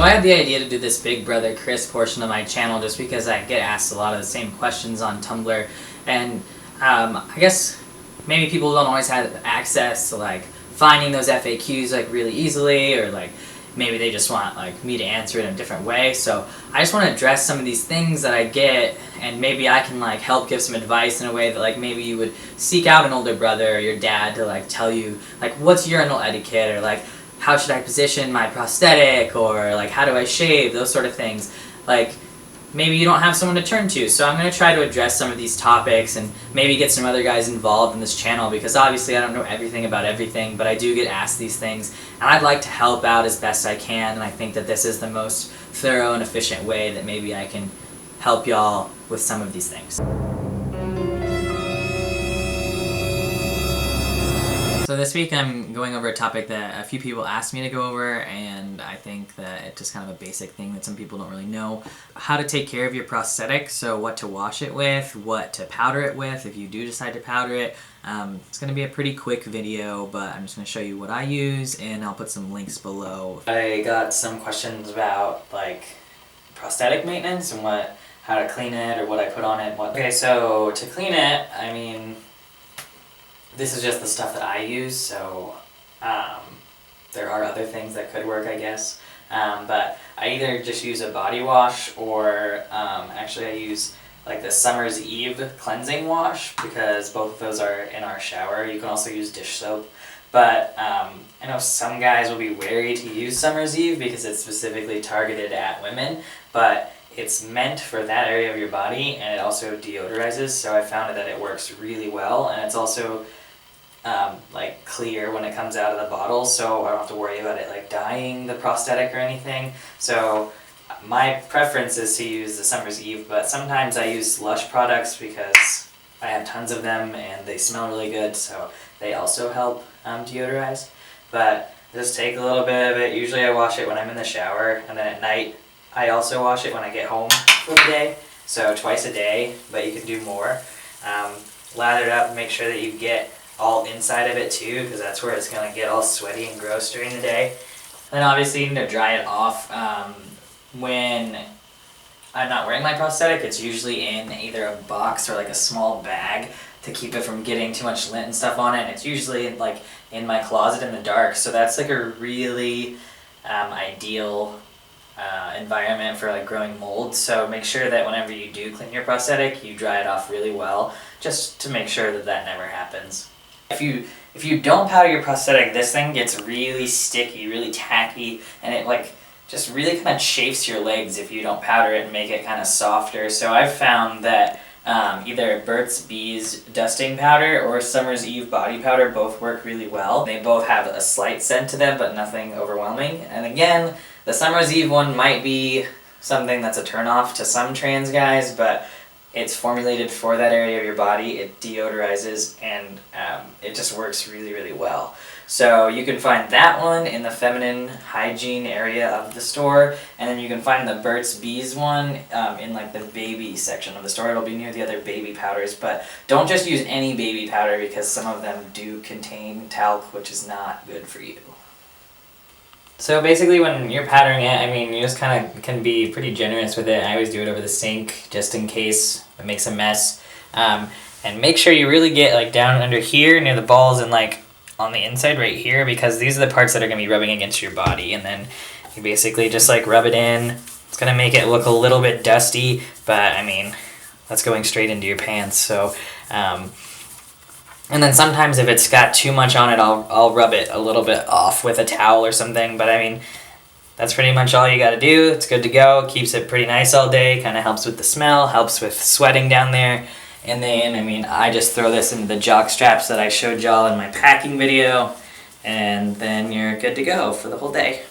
I had the idea to do this Big Brother Chris portion of my channel just because I get asked a lot of the same questions on Tumblr, and I guess maybe people don't always have access to like finding those FAQs like really easily, or like maybe they just want like me to answer it in a different way. So I just want to address some of these things that I get, and maybe I can like help give some advice in a way that like maybe you would seek out an older brother or your dad to like tell you like what's urinal etiquette, or like how should I position my prosthetic, or like how do I shave, those sort of things. Like maybe you don't have someone to turn to, so I'm going to try to address some of these topics and maybe get some other guys involved in this channel, because obviously I don't know everything about everything, but I do get asked these things and I'd like to help out as best I can, and I think that this is the most thorough and efficient way that maybe I can help y'all with some of these things. So this week I'm going over a topic that a few people asked me to go over, and I think that it's just kind of a basic thing that some people don't really know. How to take care of your prosthetic, so what to wash it with, what to powder it with if you do decide to powder it. It's going to be a pretty quick video, but I'm just going to show you what I use, and I'll put some links below. I got some questions about like prosthetic maintenance and how to clean it or what I put on it. Okay, so to clean it, I mean, this is just the stuff that I use, so there are other things that could work, I guess. But I either just use a body wash, or actually I use like the Summer's Eve cleansing wash, because both of those are in our shower. You can also use dish soap. But I know some guys will be wary to use Summer's Eve because it's specifically targeted at women, but it's meant for that area of your body, and it also deodorizes, so I found that it works really well, and it's also like clear when it comes out of the bottle, so I don't have to worry about it like dyeing the prosthetic or anything. So my preference is to use the Summer's Eve, but sometimes I use Lush products because I have tons of them and they smell really good, so they also help deodorize. But just take a little bit of it. Usually I wash it when I'm in the shower, and then at night I also wash it when I get home for the day, so twice a day, but you can do more. Lather it up and make sure that you get all inside of it too, because that's where it's going to get all sweaty and gross during the day. Then obviously you need to dry it off. When I'm not wearing my prosthetic, it's usually in either a box or like a small bag to keep it from getting too much lint and stuff on it, and it's usually like in my closet in the dark, so that's like a really ideal environment for like growing mold. So make sure that whenever you do clean your prosthetic, you dry it off really well, just to make sure that that never happens. If you don't powder your prosthetic, this thing gets really sticky, really tacky, and it like just really kind of chafes your legs if you don't powder it and make it kind of softer. So I've found that either Burt's Bees dusting powder or Summer's Eve body powder both work really well. They both have a slight scent to them, but nothing overwhelming. And again, the Summer's Eve one might be something that's a turnoff to some trans guys, but it's formulated for that area of your body, it deodorizes, and it just works really, really well. So you can find that one in the feminine hygiene area of the store, and then you can find the Burt's Bees one in like the baby section of the store. It'll be near the other baby powders, but don't just use any baby powder, because some of them do contain talc, which is not good for you. So basically when you're powdering it, I mean, you just kind of can be pretty generous with it. I always do it over the sink just in case it makes a mess. And make sure you really get like down under here near the balls and like on the inside right here, because these are the parts that are going to be rubbing against your body. And then you basically just like rub it in. It's going to make it look a little bit dusty, but I mean, that's going straight into your pants. So, and then sometimes if it's got too much on it, I'll rub it a little bit off with a towel or something. But I mean, that's pretty much all you got to do. It's good to go. Keeps it pretty nice all day. Kind of helps with the smell. Helps with sweating down there. And then, I mean, I just throw this into the jock straps that I showed y'all in my packing video. And then you're good to go for the whole day.